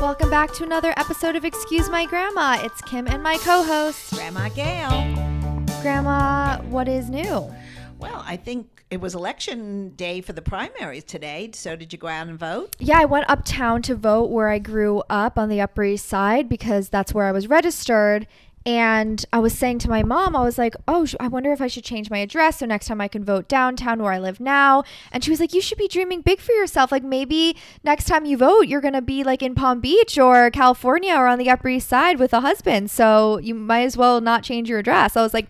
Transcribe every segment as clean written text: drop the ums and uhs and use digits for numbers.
Welcome back to another episode of Excuse My Grandma. It's Kim and my co-host, Grandma Gail. Grandma, what is new? Well, I think it was election day for the primaries today. So did you go out and vote? Yeah, I went uptown to vote where I grew up on the Upper East Side because that's where I was registered. And I was saying to my mom, I was like, oh, I wonder if I should change my address so next time I can vote downtown where I live now. And she was like, you should be dreaming big for yourself. Like maybe next time you vote, you're going to be like in Palm Beach or California or on the Upper East Side with a husband. So you might as well not change your address. I was like,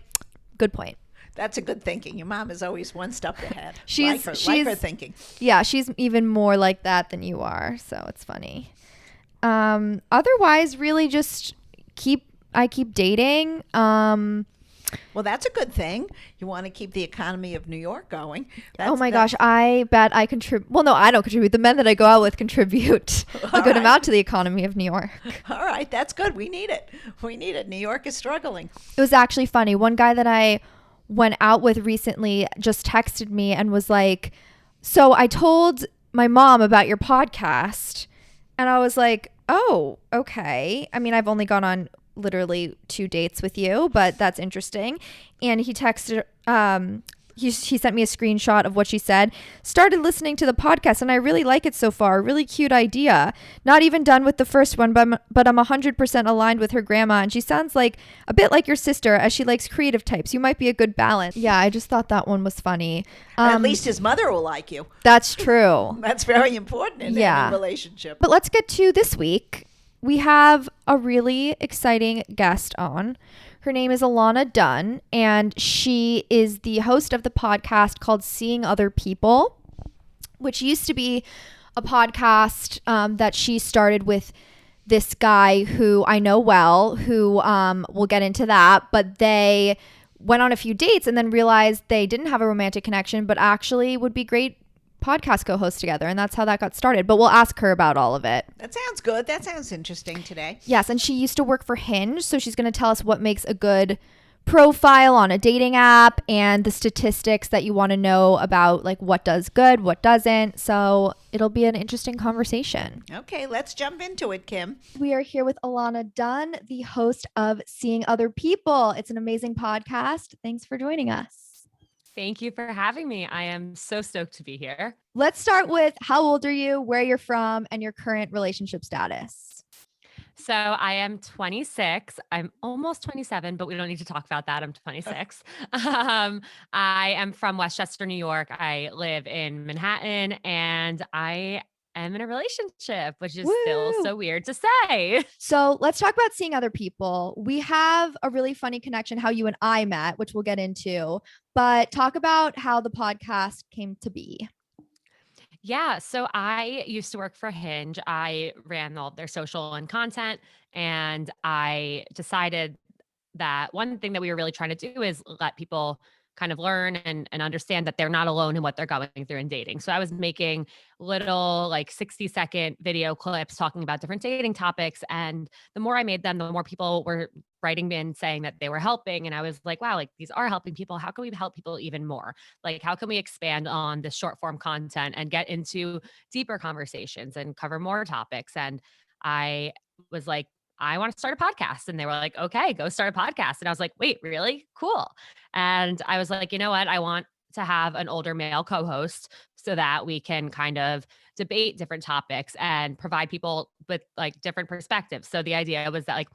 good point. That's a good thinking. Your mom is always one step ahead. She's like her thinking. Yeah, she's even more like that than you are. So it's funny. Otherwise, really just I keep dating. Well, that's a good thing. You want to keep the economy of New York going. Oh my gosh, I bet I contribute. Well, no, I don't contribute. The men that I go out with contribute a good amount to the economy of New York. All right, that's good. We need it. New York is struggling. It was actually funny. One guy that I went out with recently just texted me and was like, so I told my mom about your podcast. And I was like, oh, okay. I mean, I've only gone on literally 2 dates with you, but that's interesting. And he texted, he sent me a screenshot of what she said. Started listening to the podcast and I really like it so far. Really cute idea. Not even done with the first one, but I'm 100% aligned with her grandma. And she sounds like a bit like your sister as she likes creative types. You might be a good balance. Yeah, I just thought that one was funny. At least his mother will like you. That's true. That's very important in any relationship. But let's get to this week. We have a really exciting guest on. Her name is Ilana Dunn, and she is the host of the podcast called Seeing Other People, which used to be a podcast that she started with this guy who I know well, who we'll get into that, but they went on a few dates and then realized they didn't have a romantic connection, but actually would be great podcast co-hosts together, and that's how that got started. But we'll ask her about all of it. That sounds good. That sounds interesting today. Yes, and she used to work for Hinge, so she's going to tell us what makes a good profile on a dating app and the statistics that you want to know about, like what does good, what doesn't. So it'll be an interesting conversation. Okay, let's jump into it, Kim. We are here with Ilana Dunn, the host of Seeing Other People. It's an amazing podcast. Thanks for joining us. Thank you for having me. I am so stoked to be here. Let's start with how old are you, where you're from, and your current relationship status. So I am 26. I'm almost 27, but we don't need to talk about that. I'm 26. I am from Westchester, New York. I live in Manhattan, and I am in a relationship, which is still so weird to say. So let's talk about Seeing Other People. We have a really funny connection, how you and I met, which we'll get into, but talk about how the podcast came to be. Yeah. So I used to work for Hinge. I ran all of their social and content, and I decided that one thing that we were really trying to do is let people kind of learn and understand that they're not alone in what they're going through in dating. So I was making little like 60-second video clips talking about different dating topics. And the more I made them, the more people were writing in saying that they were helping. And I was like, wow, like these are helping people. How can we help people even more? Like, how can we expand on this short form content and get into deeper conversations and cover more topics? And I was like, I want to start a podcast. And they were like, okay, go start a podcast. And I was like, wait, really? Cool. And I was like, you know what? I want to have an older male co-host so that we can kind of debate different topics and provide people with like different perspectives. So the idea was that like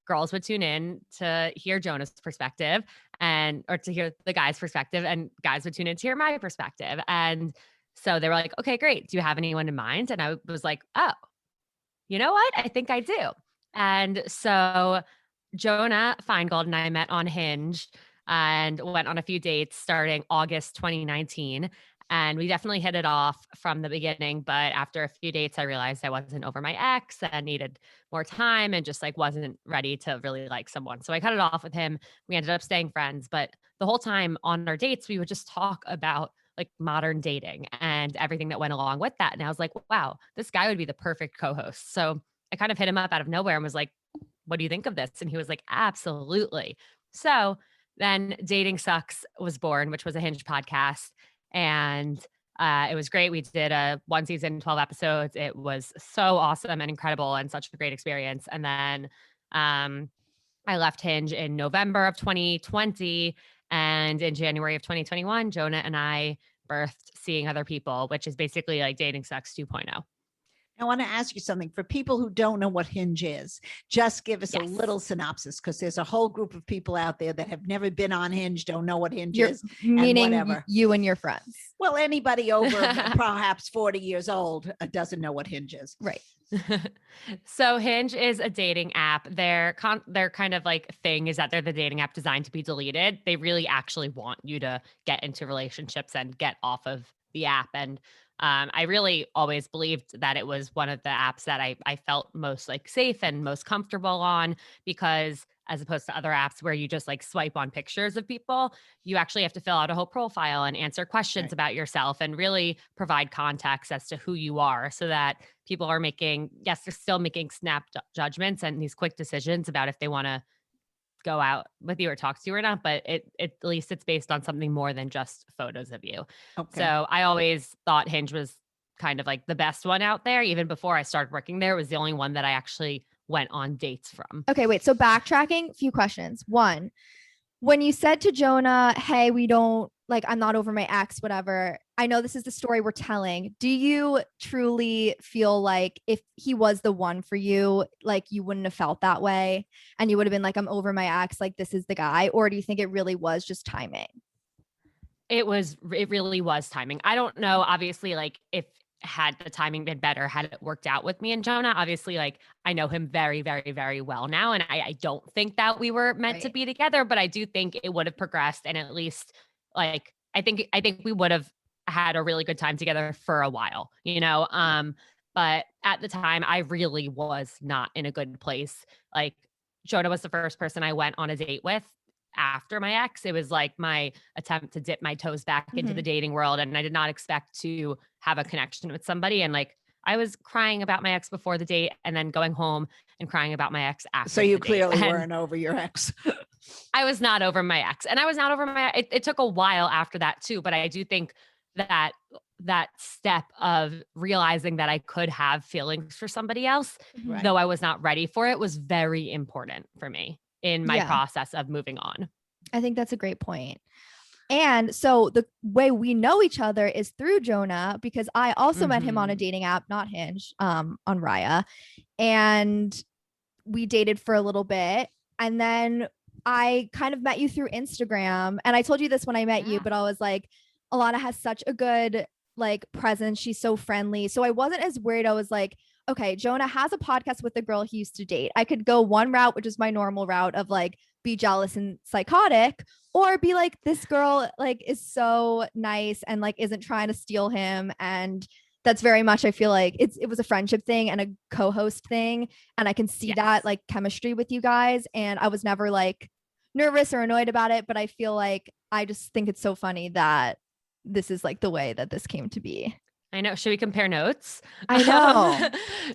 girls would tune in to hear Jonah's perspective or to hear the guy's perspective, and guys would tune in to hear my perspective. And so they were like, okay, great. Do you have anyone in mind? And I was like, oh, you know what? I think I do. And so Jonah Feingold and I met on Hinge and went on a few dates starting August 2019. And we definitely hit it off from the beginning. But after a few dates, I realized I wasn't over my ex and needed more time and just like wasn't ready to really like someone. So I cut it off with him. We ended up staying friends. But the whole time on our dates, we would just talk about like modern dating and everything that went along with that. And I was like, wow, this guy would be the perfect co-host. So I kind of hit him up out of nowhere and was like, what do you think of this? And he was like, absolutely. So then Dating Sucks was born, which was a Hinge podcast. And It was great. We did a 1 season, 12 episodes. It was so awesome and incredible and such a great experience. And then um, I left Hinge in November of 2020. And in January of 2021, Jonah and I birthed Seeing Other People, which is basically like dating sex 2.0. I want to ask you something for people who don't know what Hinge is. Just give us a Yes. little synopsis, because there's a whole group of people out there that have never been on Hinge, don't know what Hinge You're is, meaning whatever. you and your friends. Well, anybody over perhaps 40 years old doesn't know what Hinge is. Right. So Hinge is a dating app. Their kind of like thing is that they're the dating app designed to be deleted. They really actually want you to get into relationships and get off of the app. And I really always believed that it was one of the apps that I felt most like safe and most comfortable on, because as opposed to other apps where you just like swipe on pictures of people, you actually have to fill out a whole profile and answer questions Right. about yourself and really provide context as to who you are, so that people are making, yes, they're still making snap judgments and these quick decisions about if they want to go out with you or talk to you or not, but at least it's based on something more than just photos of you. Okay. So I always thought Hinge was kind of like the best one out there. Even before I started working there, it was the only one that I actually went on dates from. Okay, wait. So backtracking, few questions. One, when you said to Jonah, hey, we don't like, I'm not over my ex, whatever. I know this is the story we're telling. Do you truly feel like if he was the one for you, like you wouldn't have felt that way and you would have been like, I'm over my ex, like this is the guy? Or do you think it really was just timing? It really was timing. I don't know, obviously, like if had the timing been better, had it worked out with me and Jonah, obviously, like I know him very, very, very well now. And I don't think that we were meant to Right. be together, but I do think it would have progressed. And at least like, I think we would have had a really good time together for a while, you know? But at the time I really was not in a good place. Like Jonah was the first person I went on a date with after my ex. It was like my attempt to dip my toes back into the dating world. And I did not expect to have a connection with somebody. And like, I was crying about my ex before the date and then going home and crying about my ex after. So you the date. clearly And weren't over your ex. I was not over my ex, and I was not over it took a while after that too, but I do think that that step of realizing that I could have feelings for somebody else, Right. though I was not ready for it, was very important for me in my Yeah. process of moving on. I think that's a great point. And so the way we know each other is through Jonah, because I also met him on a dating app, not Hinge, on Raya. And we dated for a little bit. And then I kind of met you through Instagram. And I told you this when I met you, Yeah. but I was like, Ilana has such a good like presence. She's so friendly. So I wasn't as worried. I was like, okay, Jonah has a podcast with the girl he used to date. I could go one route, which is my normal route of like be jealous and psychotic, or be like, this girl like is so nice and like isn't trying to steal him. And that's very much, I feel like it was a friendship thing and a co-host thing. And I can see that like chemistry with you guys. And I was never like nervous or annoyed about it, but I feel like I just think it's so funny that this is like the way that this came to be. I know. Should we compare notes? I know.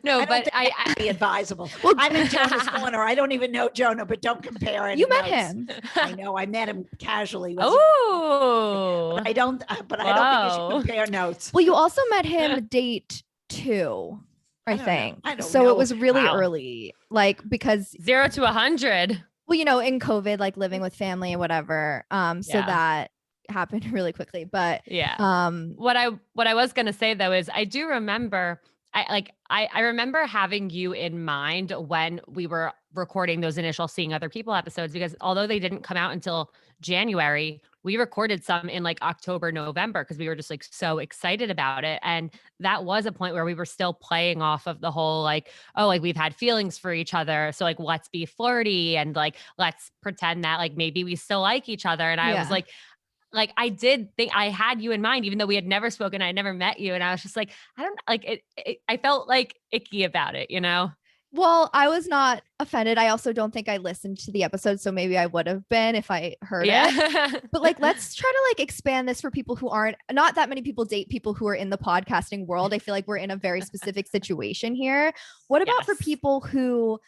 No, I don't but think I that'd be advisable. Well, I'm in Jonah's corner. I don't even know Jonah, but don't compare any You met notes. him. I know. I met him casually. Oh, But I don't think you Wow. should compare notes. Well, you also met him date 2, I don't know. think. I don't So know. it was really Wow. early, like because 0 to 100. well, you know, in COVID, like living with family and whatever. So Yeah. that happened really quickly. But Yeah. um What I was gonna say though is I do remember I remember having you in mind when we were recording those initial Seeing Other People episodes, because although they didn't come out until January, we recorded some in like October, November, because we were just like so excited about it. And that was a point where we were still playing off of the whole like, oh, like we've had feelings for each other. So like let's be flirty and like let's pretend that like maybe we still like each other. And I was Yeah. like I did think I had you in mind, even though we had never spoken, I had never met you. And I was just like, I don't like I felt like icky about it, you know? well, I was not offended. I also don't think I listened to the episode, so maybe I would have been if I heard it. Yeah. But like let's try to like expand this for people who aren't, not that many people date people who are in the podcasting world. I feel like we're in a very specific situation here. What about for Yes. people who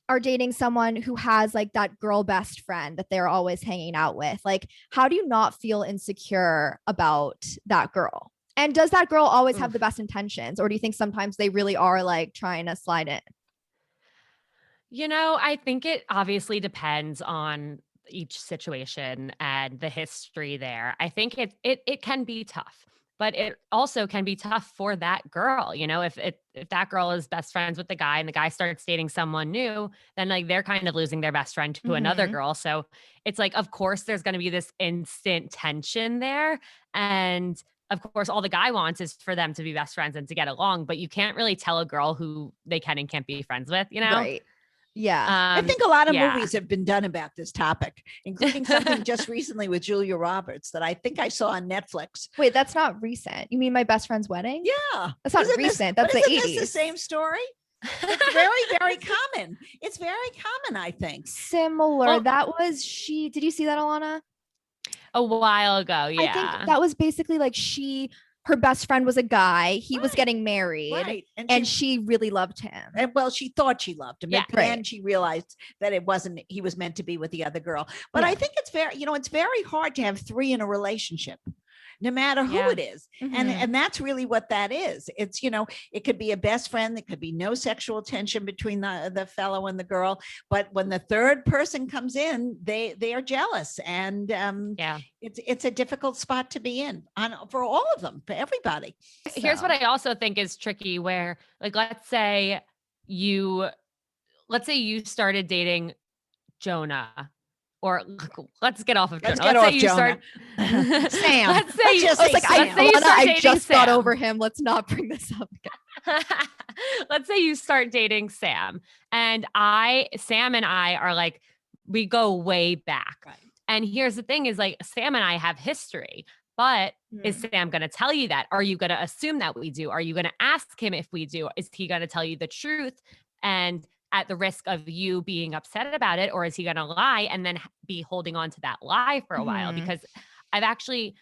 are dating someone who has like that girl best friend that they're always hanging out with? Like, how do you not feel insecure about that girl? And does that girl always have Oof. the best intentions, or do you think sometimes they really are like trying to slide in? I think it obviously depends on each situation and the history there. I think it can be tough, but it also can be tough for that girl. If that girl is best friends with the guy and the guy starts dating someone new, then like they're kind of losing their best friend to another Mm-hmm. girl. So it's like, of course, there's going to be this instant tension there, and of course, all the guy wants is for them to be best friends and to get along. But you can't really tell a girl who they can and can't be friends with. Right. Yeah. I think a lot of Yeah. movies have been done about this topic, including something just recently with Julia Roberts that I think I saw on Netflix. Wait, that's not recent. You mean My Best Friend's Wedding? Yeah. That's not Isn't recent. This, That's the isn't 80s. this the same story? It's very, very common. It's very common, I think. Similar. Well, That was she. Did you see that, Ilana? a while ago, I think yeah. that was basically like her best friend was a guy. He was Right. getting married. Right. And she really loved him. And well, she thought she loved him. Yeah. At the Right. end, she realized that he was meant to be with the other girl. But Yeah. I think it's very hard to have three in a relationship, no matter who Yeah. it is. Mhm. And that's really what that is. It's, it could be a best friend. There could be no sexual tension between the fellow and the girl. But when the third person comes in, they are jealous. And Yeah. it's a difficult spot to be in for all of them, for everybody. Here's what I also think is tricky where like let's say you started dating Jonah, or let's get off of Jonah. Let's get off Jonah. Sam. Let's say Let's just I was say like, Sam. let's say you Ilana, start I dating just got Sam. over him. Let's not bring this up again. Let's say you start dating Sam, and Sam and I are like, we go way back. Right. And here's the thing is like, Sam and I have history, but is Sam going to tell you that? Are you going to assume that we do? Are you going to ask him if we do? Is he going to tell you the truth? And at the risk of you being upset about it, or is he going to lie and then be holding on to that lie for a while? Mhm. Because I've actually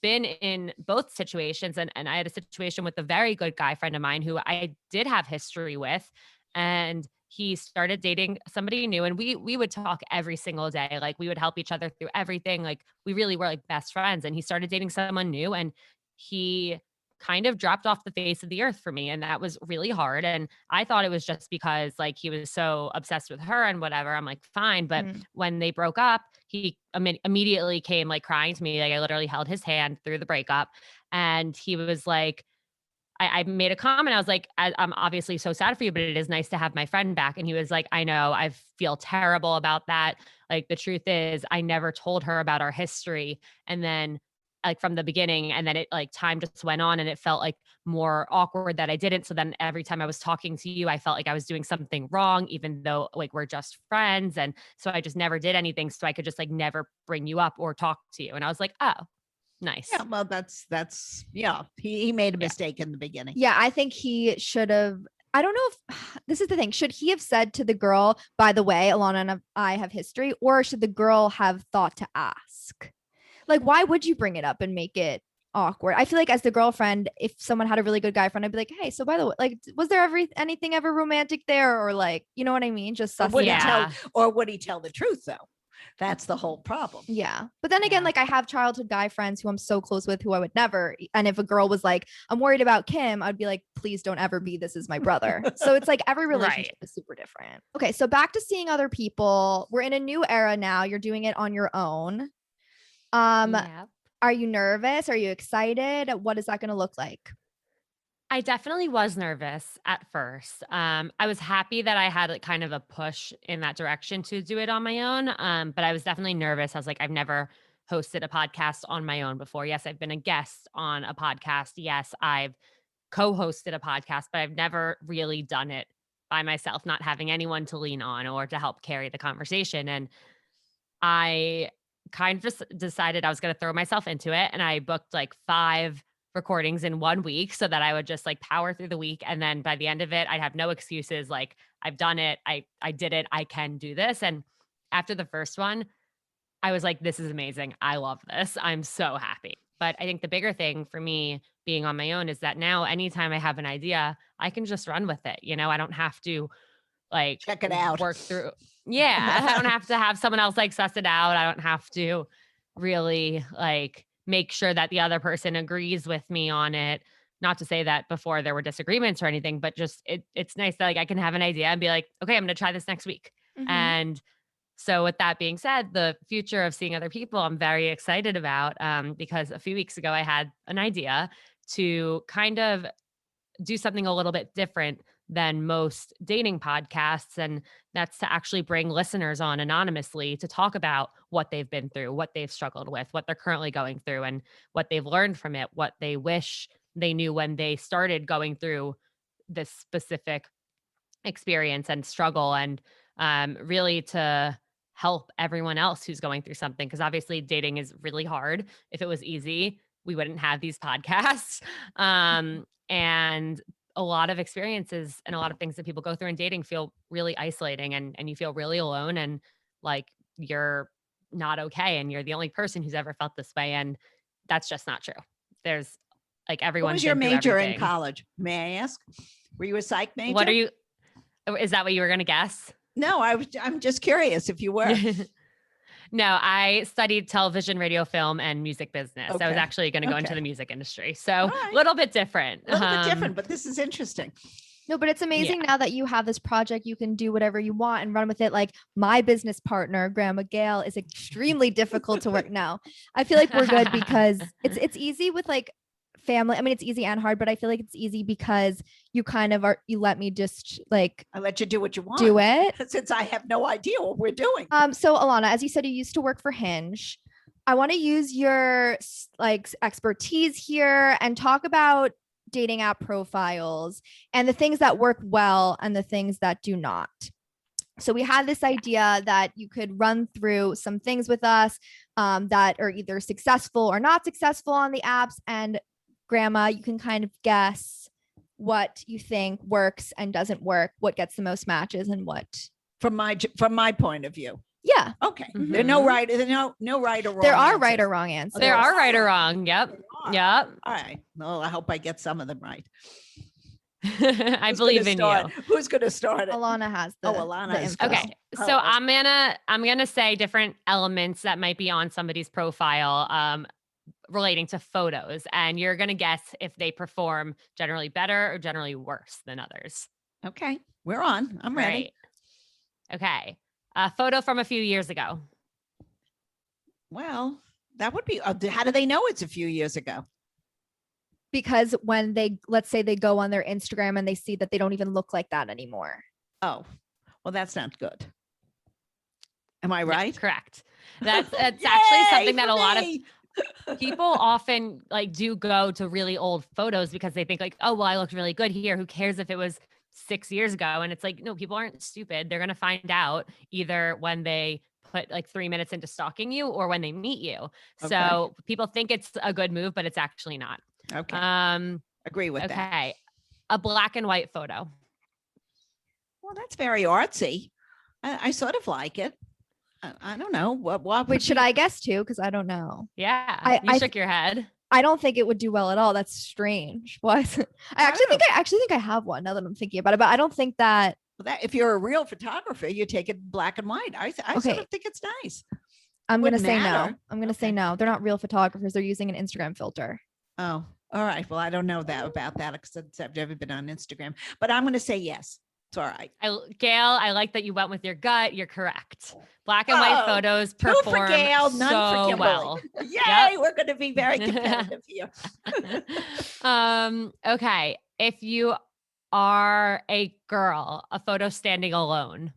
been in both situations, and I had a situation with a very good guy friend of mine who I did have history with, and he started dating somebody new, and we would talk every single day. Like we would help each other through everything. Like we really were like best friends, and he started dating someone new, and he kind of dropped off the face of the earth for me, and that was really hard. And I thought it was just because like he was so obsessed with her and whatever. I'm like, fine. But when they broke up, he immediately came like crying to me. Like I literally held his hand through the breakup, and he was like, I made a comment. I was like, I'm obviously so sad for you, but it is nice to have my friend back. And he was like, I know, I feel terrible about that. Like the truth is I never told her about our history. And then like from the beginning, and then it like time just went on, and it felt like more awkward that I didn't. So then every time I was talking to you, I felt like I was doing something wrong, even though like we're just friends. And so I just never did anything. So I could just like never bring you up or talk to you. And I was like, oh, nice. Yeah, well, that's he made a mistake in the beginning. Yeah, I think he should have. I don't know if this is the thing. Should he have said to the girl, by the way, Ilana and I have history, or should the girl have thought to ask? Like, why would you bring it up and make it awkward? I feel like as the girlfriend, if someone had a really good guy friend, I'd be like, hey, so by the way, like, was there anything ever romantic there? Or like, you know what I mean? Just Or would, Yeah. would he tell the truth though? That's the whole problem. Yeah. But then again, Yeah. like I have childhood guy friends who I'm so close with who I would never. And if a girl was like, I'm worried about Kim, I'd be like, please don't ever be. This is my brother. So it's like every relationship is super different. Okay. So back to seeing other people. We're in a new era now. You're doing it on your own. Yeah. Are you nervous? Are you excited? What is that going to look like? I definitely was nervous at first. I was happy that I had like kind of a push in that direction to do it on my own. But I was definitely nervous. I was like, I've never hosted a podcast on my own before. Yes, I've been a guest on a podcast. Yes, I've co-hosted a podcast, but I've never really done it by myself, not having anyone to lean on or to help carry the conversation. And I kind of just decided I was going to throw myself into it. And I booked like 5 recordings in 1 week so that I would just like power through the week. And then by the end of it, I'd have no excuses. Like I've done it. I did it. I can do this. And after the first one, I was like, this is amazing. I love this. I'm so happy. But I think the bigger thing for me being on my own is that now anytime I have an idea, I can just run with it. I don't have to like Check it out. work through. Yeah. I don't have to have someone else like suss it out. I don't have to really like make sure that the other person agrees with me on it. Not to say that before there were disagreements or anything, but just it's nice that like I can have an idea and be like, okay, I'm going to try this next week. And so with that being said, the future of seeing other people, I'm very excited about because a few weeks ago I had an idea to kind of do something a little bit different than most dating podcasts. And that's to actually bring listeners on anonymously to talk about what they've been through, what they've struggled with, what they're currently going through, and what they've learned from it, what they wish they knew when they started going through this specific experience and struggle, and really to help everyone else who's going through something. Because obviously, dating is really hard. If it was easy, we wouldn't have these podcasts. And a lot of experiences and a lot of things that people go through in dating feel really isolating, and you feel really alone and like you're not okay and you're the only person who's ever felt this way. And that's just not true. There's like What everyone's was your been through major in everything. college? May I ask? Were you a psych major? What are you? Is that what you were going to guess? No, I'm just curious if you were. No, I studied television, radio, film, and music business. I was Okay. actually going to go into Okay. the music industry. So All a right. little bit different. A little bit different, but this is interesting. No, but it's amazing now that you have this project, you can do whatever you want and run with it. Like my business partner, Grandma Gail, is extremely difficult to work now. I feel like we're good because it's easy with like family. I mean, it's easy and hard, but I feel like it's easy because you kind of you let me just like I let you do what you want. do it. Since I have no idea what we're doing. So Ilana, as you said, you used to work for Hinge. I want to use your like expertise here and talk about dating app profiles and the things that work well and the things that do not. So we had this idea that you could run through some things with us that are either successful or not successful on the apps. And Grandma, you can kind of guess what you think works and doesn't work, what gets the most matches and what. From my point of view. Yeah. Okay. There are no right, no right or wrong. There are answers. right or wrong answers. there are right or wrong. Yep. There are. Yep. All right. Well, I hope I get some of them right. I Who's believe gonna in start? you. Who's going to start it? Ilana has the. Ilana the is info. Okay. Oh, So okay. I'm gonna say different elements that might be on somebody's profile relating to photos, and you're gonna guess if they perform generally better or generally worse than others. Okay. We're on. I'm ready. Right. Okay. A photo from a few years ago. Well, that would be, how do they know it's a few years ago? Because when they, let's say they go on their Instagram and they see that they don't even look like that anymore. Oh, well, that's not good. Am I Yeah, right? correct. That's actually something Yay that for a lot me. of people often like do go to really old photos because they think like, oh, well, I looked really good here. Who cares if it was 6 years ago? And it's like, no, people aren't stupid. They're going to find out either when they put like 3 minutes into stalking you or when they meet you. Okay. So people think it's a good move, but it's actually not. Okay. Agree with that. Okay. A black and white photo. Well, that's very artsy. I sort of like it. I don't know. What Wait, would should you- I guess too? Because I don't know. Yeah. You I shook your head. I don't think it would do well at all. That's strange. Why? I actually think I have one now that I'm thinking about it, but I don't think that. Well, that if you're a real photographer, you take it black and white. I sort Okay. of think it's nice. I'm going to Wouldn't say no. matter. I'm going to say Okay. no. They're not real photographers. They're using an Instagram filter. Oh, all right. Well, I don't know about that because I've never been on Instagram, but I'm going to say yes. It's all right. Gail, I like that you went with your gut. You're correct. Black and white Oh, photos 2 for perform Gail, none for so Kimberly. well. Yay, we're going to be very competitive here. Okay. If you are a girl, a photo standing alone.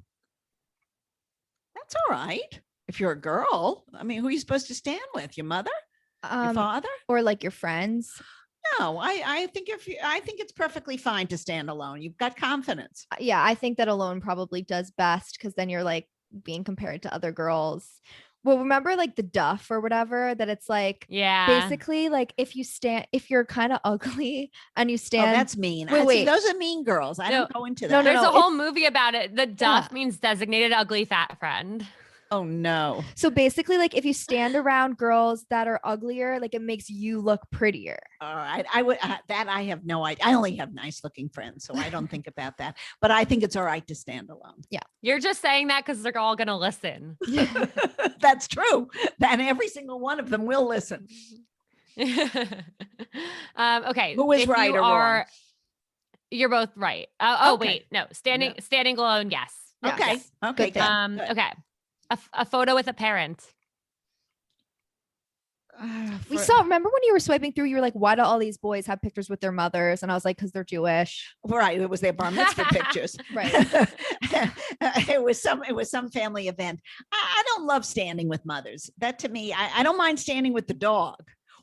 That's all right. If you're a girl, I mean, who are you supposed to stand with? Your mother? Your father? Or like your friends. No, I think I think it's perfectly fine to stand alone. You've got confidence. Yeah, I think that alone probably does best because then you're like being compared to other girls. Well, remember like the Duff or whatever that it's like Yeah. basically like if you're kind of ugly and you Oh, stand. that's mean. Wait, See, wait. those are mean girls. I don't No, go into no, that. There's no, a whole movie about it. The Duff means designated ugly fat friend. Oh no. So basically, like if you stand around girls that are uglier, like it makes you look prettier. All right. I would that I have no idea. I only have nice looking friends, so I don't think about that. But I think it's all right to stand alone. You're just saying that because they're all going to listen. That's true. And every single one of them will listen. Okay. Who is if right you or wrong? are, You're both right. Oh, Okay. wait, no, standing alone. Yes. Yes. Okay. Okay. Good thing. Good. Okay. A photo with a parent. We saw, remember when you were swiping through, you were like, why do all these boys have pictures with their mothers? And I was like, because they're Jewish. Right. It was their bar mitzvah pictures. Right. It was some family event. I don't love standing with mothers. That to me, I don't mind standing with the dog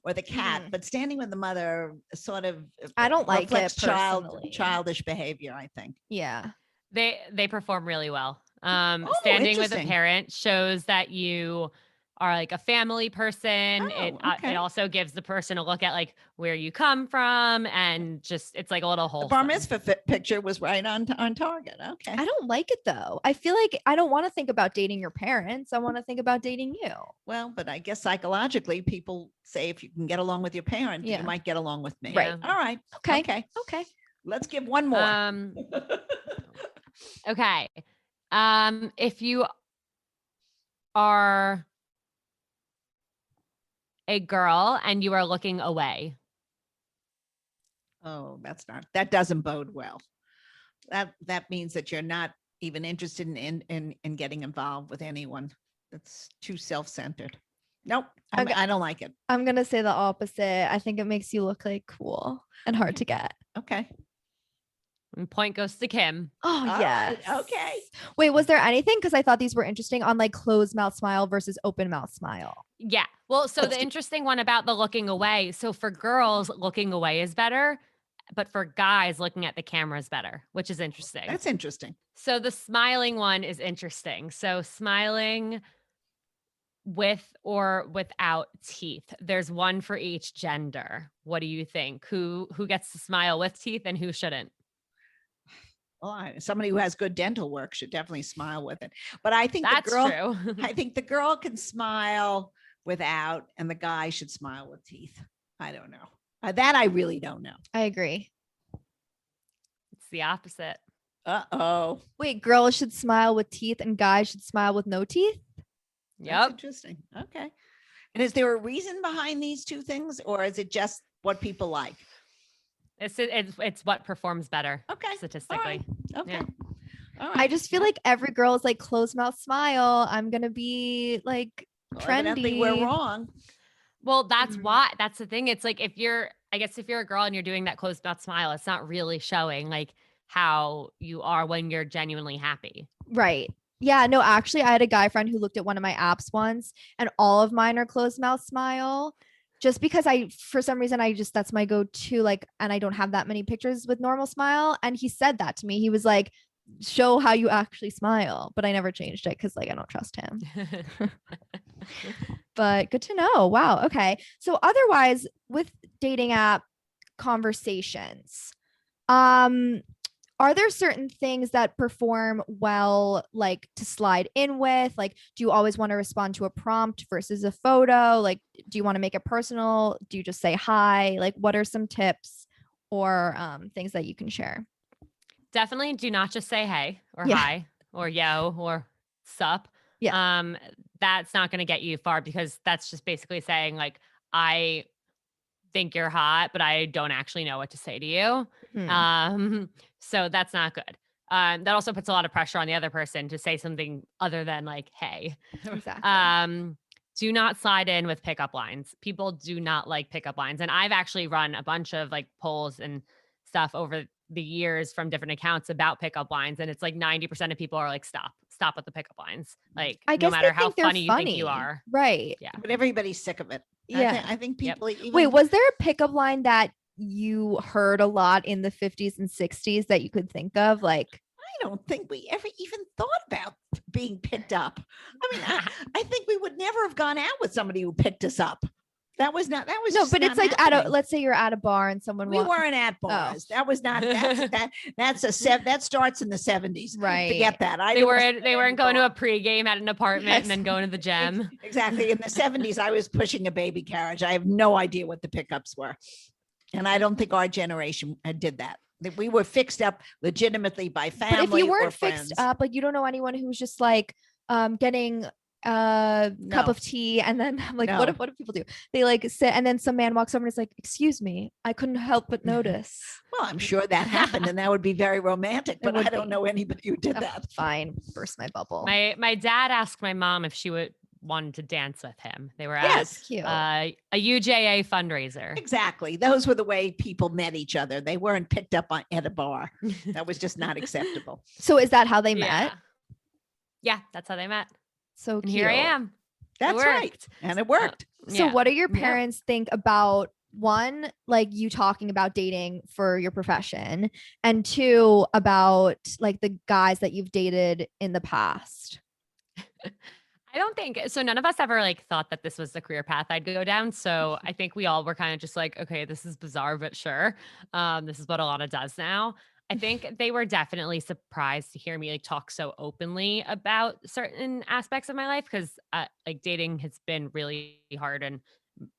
or the cat, but standing with the mother sort of I don't like it reflects personally. childish behavior, I think. Yeah. They perform really well. Oh, Standing with a interesting. parent shows that you are like a family person. It Oh, okay. it also gives the person a look at like where you come from, and just it's like a little The wholesome. bar mitzvah picture was right on target. Okay. I don't like it though. I feel like I don't want to think about dating your parents. I want to think about dating you. Well, but I guess psychologically, people say if you can get along with your parent, Yeah. you might get along with me. Right. All right. Okay. Okay. Okay. Let's give one more. Okay. If you are a girl and you are looking away. Oh, that doesn't bode well. That means that you're not even interested in getting involved with anyone. That's too self-centered. Nope. Okay. I don't like it. I'm going to say the opposite. I think it makes you look like cool and hard to get. Okay. And point goes to Kim. Oh, All yes. right, okay. Wait, was there anything? Because I thought these were interesting on like closed mouth smile versus open mouth smile. Yeah. Well, so Let's the do- interesting one about the looking away. So for girls, looking away is better, but for guys, looking at the camera is better, which is interesting. That's interesting. So the smiling one is interesting. So smiling with or without teeth. There's one for each gender. What do you think? Who gets to smile with teeth and who shouldn't? Well, somebody who has good dental work should definitely smile with it. But I think That's the girl, true. I think the girl can smile without, and the guy should smile with teeth. I don't know. That I really don't know. I agree. It's the opposite. Uh-oh. Wait, girls should smile with teeth and guys should smile with no teeth? That's Yep. interesting. Okay. And is there a reason behind these two things, or is it just what people like? It's what performs better. Okay. Statistically. Okay. Yeah. All right. I just feel like every girl is like closed mouth smile. I'm going to be like Well, evidently trendy. we're wrong. Well, that's Mhm. why. That's the thing. It's like if you're a girl and you're doing that closed mouth smile, it's not really showing like how you are when you're genuinely happy. Right. Yeah, no, actually, I had a guy friend who looked at one of my apps once and all of mine are closed mouth smile just because for some reason, that's my go-to, like, and I don't have that many pictures with normal smile. And he said that to me. He was like, show how you actually smile. But I never changed it because like I don't trust him. But good to know. Wow. Okay. So otherwise, with dating app conversations, are there certain things that perform well, like to slide in with? Like, do you always want to respond to a prompt versus a photo? Like, do you want to make it personal? Do you just say hi? Like, what are some tips or things that you can share? Definitely do not just say hey or Yeah. hi or yo or sup. Yeah. That's not going to get you far because that's just basically saying like, I think you're hot, but I don't actually know what to say to you. So that's not good. That also puts a lot of pressure on the other person to say something other than like, hey. Exactly. Do not slide in with pickup lines. People do not like pickup lines. And I've actually run a bunch of like polls and stuff over the years from different accounts about pickup lines. And it's like 90% of people are like, stop with the pickup lines. Like, I no guess matter they how think they're funny you think you funny. are. Right. Yeah. But everybody's sick of it. Yeah. I think people even Wait, was there a pickup line that you heard a lot in the 50s and 60s that you could think of? Like, I don't think we ever even thought about being picked up. I mean, I think we would never have gone out with somebody who picked us up. That was no, just but it's not like happening. let's say you're at a bar and someone We weren't at bars. That was not that starts in the 70s. Right. Forget that. They weren't going to a pregame at an apartment and then going to the gym. Exactly. In the 70s, I was pushing a baby carriage. I have no idea what the pickups were. And I don't think our generation did that. That we were fixed up legitimately by family. But if you or weren't friends. fixed up, like you don't know anyone who's just like getting cup No. of tea, and then I'm like, No. what do people do? They like sit, and then some man walks over and is like, "Excuse me, I couldn't help but notice." Well, I'm sure that happened, and that would be very romantic, but would I don't be. know anybody who did Oh, that. fine, burst my bubble. My dad asked my mom if she would wanted to dance with him. They were Yes. at Cute. a UJA fundraiser. Exactly. Those were the way people met each other. They weren't picked up at a bar. That was just not acceptable. So is that how they met? Yeah. Yeah, that's how they met. So And cute. here I am. That's right. And it worked. So Yeah. what do your Yeah. parents think about, one, like you talking about dating for your profession, and two, about like the guys that you've dated in the past? I don't think so. None of us ever like thought that this was the career path I'd go down. So I think we all were kind of just like, okay, this is bizarre, but sure. This is what Ilana does now. I think they were definitely surprised to hear me like talk so openly about certain aspects of my life because like dating has been really hard and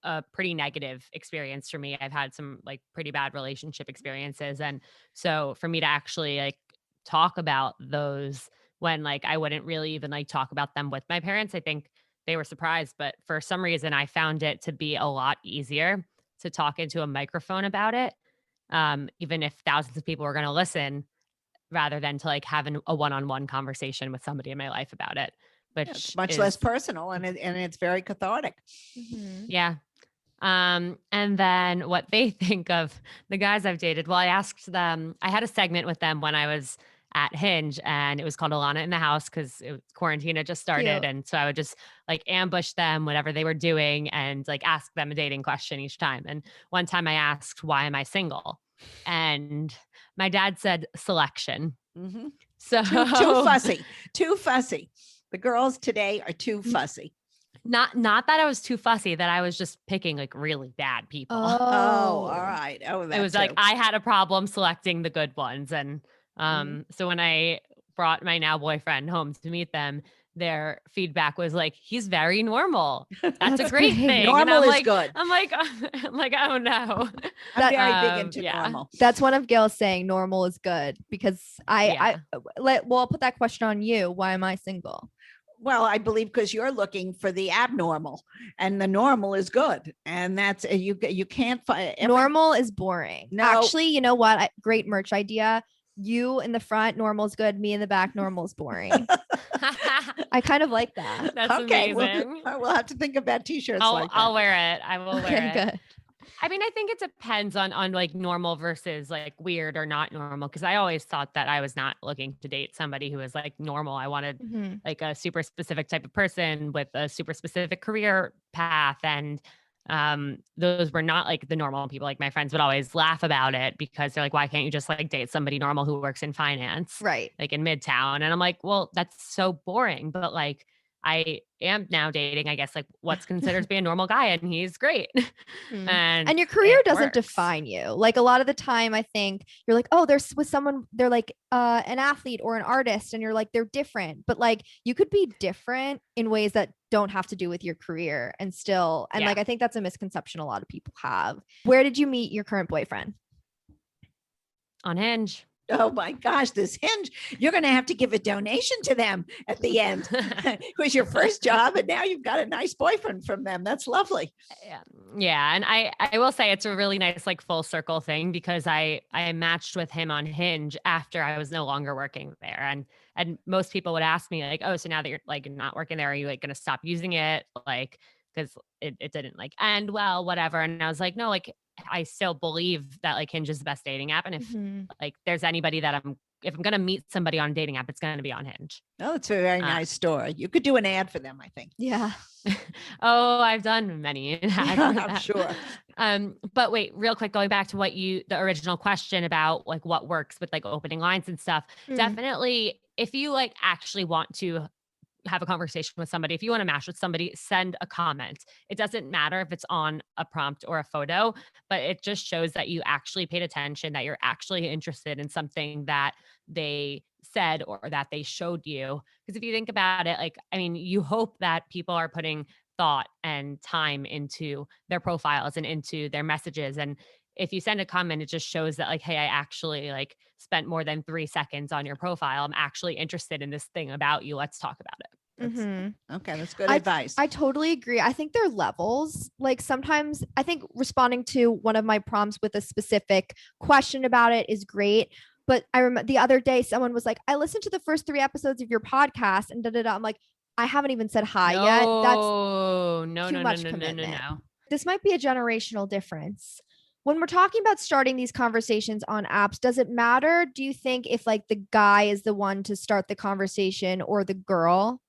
a pretty negative experience for me. I've had some like pretty bad relationship experiences. And so for me to actually like talk about those when like I wouldn't really even like talk about them with my parents, I think they were surprised. But for some reason, I found it to be a lot easier to talk into a microphone about it, even if thousands of people were going to listen, rather than to like have a one-on-one conversation with somebody in my life about it, which It's much is, less personal, and it's very cathartic. yeah. And then what they think of the guys I've dated. Well, I asked them, I had a segment with them when I was at Hinge and it was called Ilana in the House because quarantine had just started. Cute. And so I would just like ambush them, whatever they were doing, and like ask them a dating question each time. And one time I asked, why am I single? And my dad said selection. Mhm. So Too fussy. Too fussy. The girls today are too fussy. not that I was too fussy, that I was just picking like really bad people. Oh, all right. Oh, It was like I had a problem selecting the good ones. And so when I brought my now boyfriend home to meet them, their feedback was like, he's very normal. That's a great great. thing. Normal and I'm is like, good. I'm like, oh no. I'm very big Um, into yeah. normal. That's one of Gail's saying normal is good, because I'll put that question on you. Why am I single? Well, I believe because you're looking for the abnormal, and the normal is good, and that's you can't find Normal is boring. No. Actually, you know what? Great merch idea. You in the front, normal is good. Me in the back, normal is boring. I kind of like that. That's Okay, amazing. we'll have to think about t-shirts like that. I'll wear it. I will wear Okay, it. good. I mean, I think it depends on like normal versus like weird or not normal. Cause I always thought that I was not looking to date somebody who was like normal. I wanted Mhm. like a super specific type of person with a super specific career path. And those were not like the normal people. Like my friends would always laugh about it because they're like, why can't you just like date somebody normal who works in finance? Right. Like in Midtown. And I'm like, well, that's so boring. But like I am now dating, I guess, like what's considered to be a normal guy, and he's great. Mhm. And And your career it doesn't works. define you. Like a lot of the time, I think you're like, oh, there's with someone, they're like an athlete or an artist, and you're like, they're different. But like you could be different in ways that don't have to do with your career and still. And Yeah. like I think that's a misconception a lot of people have. Where did you meet your current boyfriend? On Hinge. Oh my gosh, this Hinge, you're going to have to give a donation to them at the end. It was your first job, and now you've got a nice boyfriend from them. That's lovely. Yeah. And I will say it's a really nice like full circle thing because I matched with him on Hinge after I was no longer working there. And most people would ask me like, oh, so now that you're like not working there, are you like going to stop using it? Like, because it didn't like end well, whatever. And I was like, no, like I still believe that like Hinge is the best dating app. And if Mhm. like there's anybody that if I'm going to meet somebody on a dating app, it's going to be on Hinge. Oh, it's a very nice story. You could do an ad for them, I think. Yeah. Oh, I've done many. I'm sure. But wait, real quick, going back to the original question about like what works with like opening lines and stuff. Mm. Definitely, if you like actually want to have a conversation with somebody, if you want to match with somebody, send a comment. It doesn't matter if it's on a prompt or a photo, but it just shows that you actually paid attention, that you're actually interested in something that they said or that they showed you. Because if you think about it, like, I mean, you hope that people are putting thought and time into their profiles and into their messages. And if you send a comment, it just shows that like, hey, I actually like spent more than 3 seconds on your profile. I'm actually interested in this thing about you. Let's talk about it. Okay, that's good I, advice. I totally agree. I think there are levels. Like sometimes I think responding to one of my prompts with a specific question about it is great. But I remember the other day someone was like, I listened to the first 3 episodes of your podcast and da da da. I'm like, I haven't even said hi yet. That's No, too no, no, much no, no, no, commitment. no. This might be a generational difference. When we're talking about starting these conversations on apps, does it matter, do you think, if like the guy is the one to start the conversation or the girl?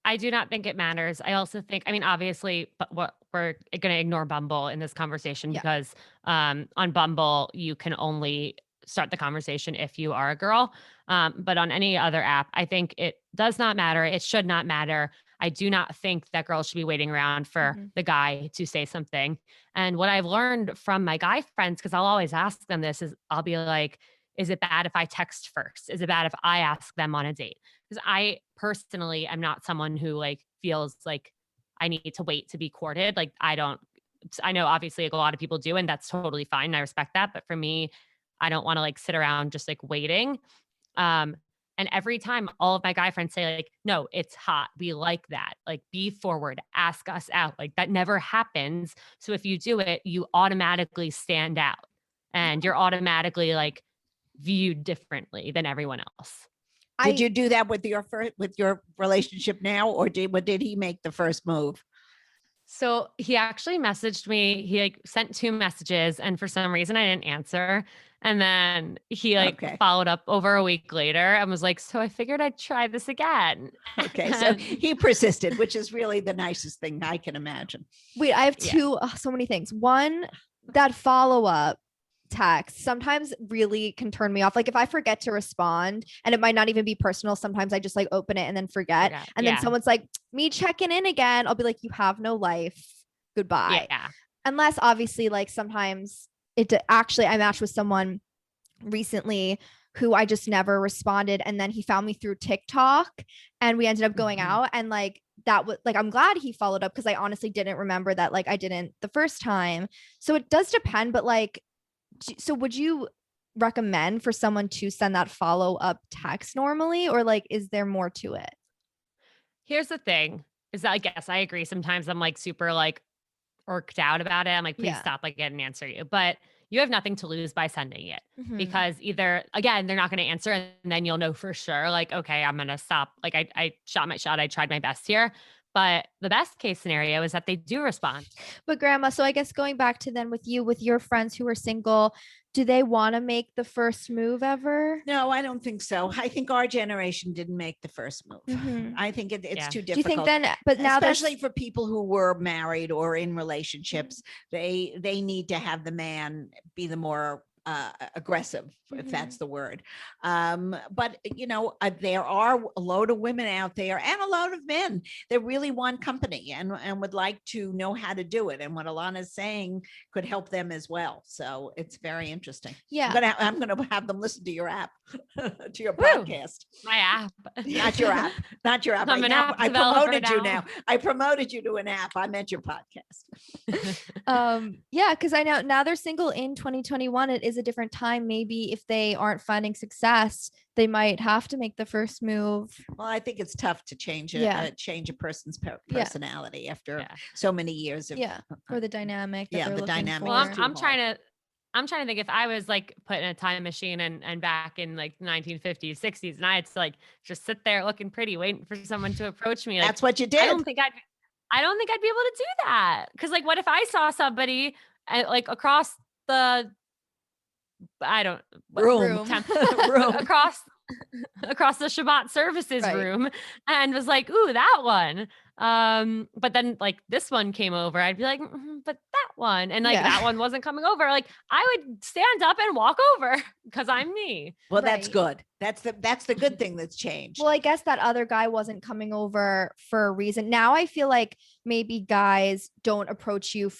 I do not think it matters. I also think, I mean, obviously, but what we're going to ignore Bumble in this conversation Yeah. because on Bumble, you can only start the conversation if you are a girl. But on any other app, I think it does not matter. It should not matter. I do not think that girls should be waiting around for Mhm. the guy to say something. And what I've learned from my guy friends, because I'll always ask them this, is I'll be like, is it bad if I text first? Is it bad if I ask them on a date? Because I personally am not someone who like feels like I need to wait to be courted. Like I know obviously like a lot of people do, and that's totally fine. And I respect that. But for me, I don't want to like sit around just like waiting. Um, and every time all of my guy friends say, like, no, it's hot. We like that. Like, be forward, ask us out. Like, that never happens. So if you do it, you automatically stand out and you're automatically like viewed differently than everyone else. Did I you do that with your relationship now, or did he make the first move? So he actually messaged me. He like sent 2 messages, and for some reason I didn't answer. And then he like Okay. followed up over a week later and was like, "So I figured I'd try this again." Okay, so he persisted, which is really the nicest thing I can imagine. Wait, I have Yeah. so many things. One, that follow up text sometimes really can turn me off. Like if I forget to respond, and it might not even be personal, sometimes I just like open it and then forget. And then Yeah. someone's like, me checking in again. I'll be like, you have no life. Goodbye. Yeah. Unless obviously, like sometimes actually, I matched with someone recently who I just never responded. And then he found me through TikTok and we ended up going out. And like that was like, I'm glad he followed up because I honestly didn't remember that like I didn't the first time. So it does depend, but like, so would you recommend for someone to send that follow up text normally, or like, is there more to it? Here's the thing is that I guess I agree. Sometimes I'm like super like irked out about it. I'm like, please Yeah. stop. Like, I didn't answer you. But you have nothing to lose by sending it Mhm. because either, again, they're not going to answer and then you'll know for sure, like, okay, I'm going to stop. Like, I shot my shot. I tried my best here. But the best case scenario is that they do respond. But grandma, so I guess going back to then with you, with your friends who are single, do they want to make the first move ever? No, I don't think so. I think our generation didn't make the first move. Mhm. I think it's Yeah. too Do you difficult. think then, but now Especially for people who were married or in relationships, they need to have the man be the more aggressive, if that's the word. But there are a load of women out there and a load of men that really want company and would like to know how to do it. And what Ilana's saying could help them as well. So it's very interesting. Yeah. I'm gonna have them listen to your app, to your Woo. podcast. My app. Not your app. Not your app. I'm Right an now, app I developer promoted you now. now. I promoted you to an app. I meant your podcast. Yeah, because I know now they're single in 2021. It is a different time. Maybe if they aren't finding success, they might have to make the first move. Well, I think it's tough to change Yeah. change a person's Yeah. personality after Yeah. so many years of Yeah, for the dynamic that Yeah, they're the looking dynamic Well, for. is too I'm trying hard. to think if I was like put in a time machine and back in like the 1950s, 60s, and I had to like just sit there looking pretty, waiting for someone to approach me. Like, That's what you did. I don't think I'd be able to do that. Cause like, what if I saw somebody like across the, I don't, Room. Room. across the Shabbat services Right. room and was like, ooh, that one. But then like this one came over, I'd be like, but that one. And like Yeah. that one wasn't coming over. Like I would stand up and walk over because I'm me. Well, that's Right. good. That's the good thing that's changed. Well, I guess that other guy wasn't coming over for a reason. Now I feel like maybe guys don't approach you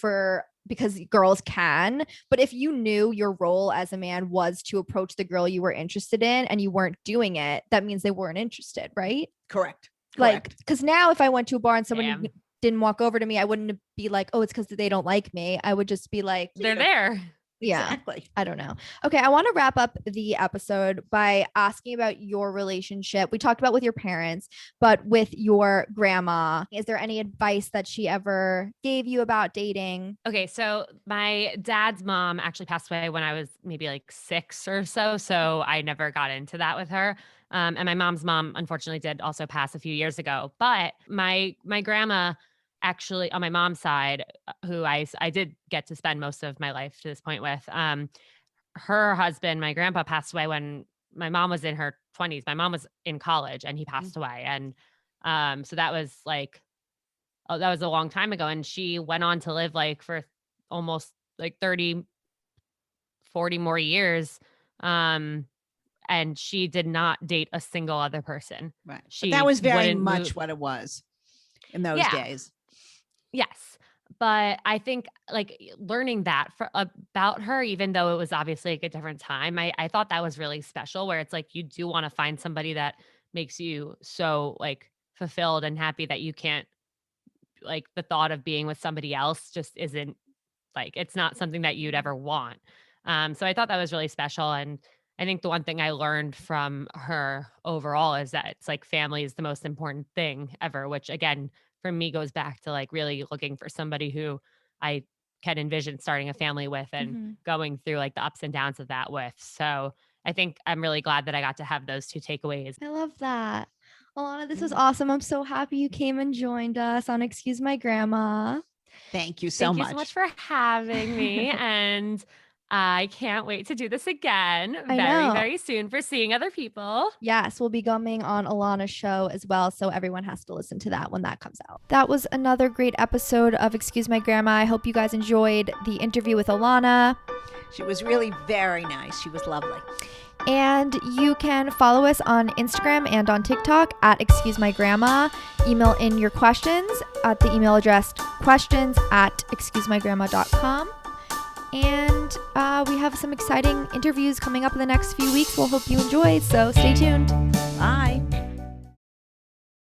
because girls can. But if you knew your role as a man was to approach the girl you were interested in and you weren't doing it, that means they weren't interested, right? Correct. Like, because now if I went to a bar and someone Damn. didn't walk over to me, I wouldn't be like, oh, it's because they don't like me. I would just be like, They're there. Yeah. Exactly. I don't know. Okay, I want to wrap up the episode by asking about your relationship. We talked about with your parents, but with your grandma, is there any advice that she ever gave you about dating? Okay, so my dad's mom actually passed away when I was maybe like 6 or so, so I never got into that with her. And my mom's mom unfortunately did also pass a few years ago. But my grandma actually on my mom's side, who I did get to spend most of my life to this point with, her husband, my grandpa, passed away when my mom was in her 20s. My mom was in college and he Mm. passed away. And so that was like, oh, that was a long time ago. And she went on to live like for almost like 30, 40 more years. Um, and she did not date a single other person. Right. But She that was very wouldn't move. much what it was in those Yeah. days. Yes. But I think like learning that about her, even though it was obviously like a different time, I thought that was really special where it's like you do want to find somebody that makes you so like fulfilled and happy that you can't like the thought of being with somebody else just isn't like it's not something that you'd ever want. So I thought that was really special. And I think the one thing I learned from her overall is that it's like family is the most important thing ever, which again, for me goes back to like really looking for somebody who I can envision starting a family with and Mm-hmm. going through like the ups and downs of that with. So I think I'm really glad that I got to have those two takeaways. I love that. Alana, this was Mm. awesome. I'm so happy you came and joined us on Excuse My Grandma. Thank you so Thank you much. so much for having me. And I can't wait to do this again I very, know. very soon for seeing other people. Yes, we'll be coming on Alana's show as well. So everyone has to listen to that when that comes out. That was another great episode of Excuse My Grandma. I hope you guys enjoyed the interview with Ilana. She was really very nice. She was lovely. And you can follow us on Instagram and on TikTok at Excuse My Grandma. Email in your questions at the email address questions@excusemygrandma.com. And we have some exciting interviews coming up in the next few weeks. We'll hope you enjoy. So stay tuned. Bye.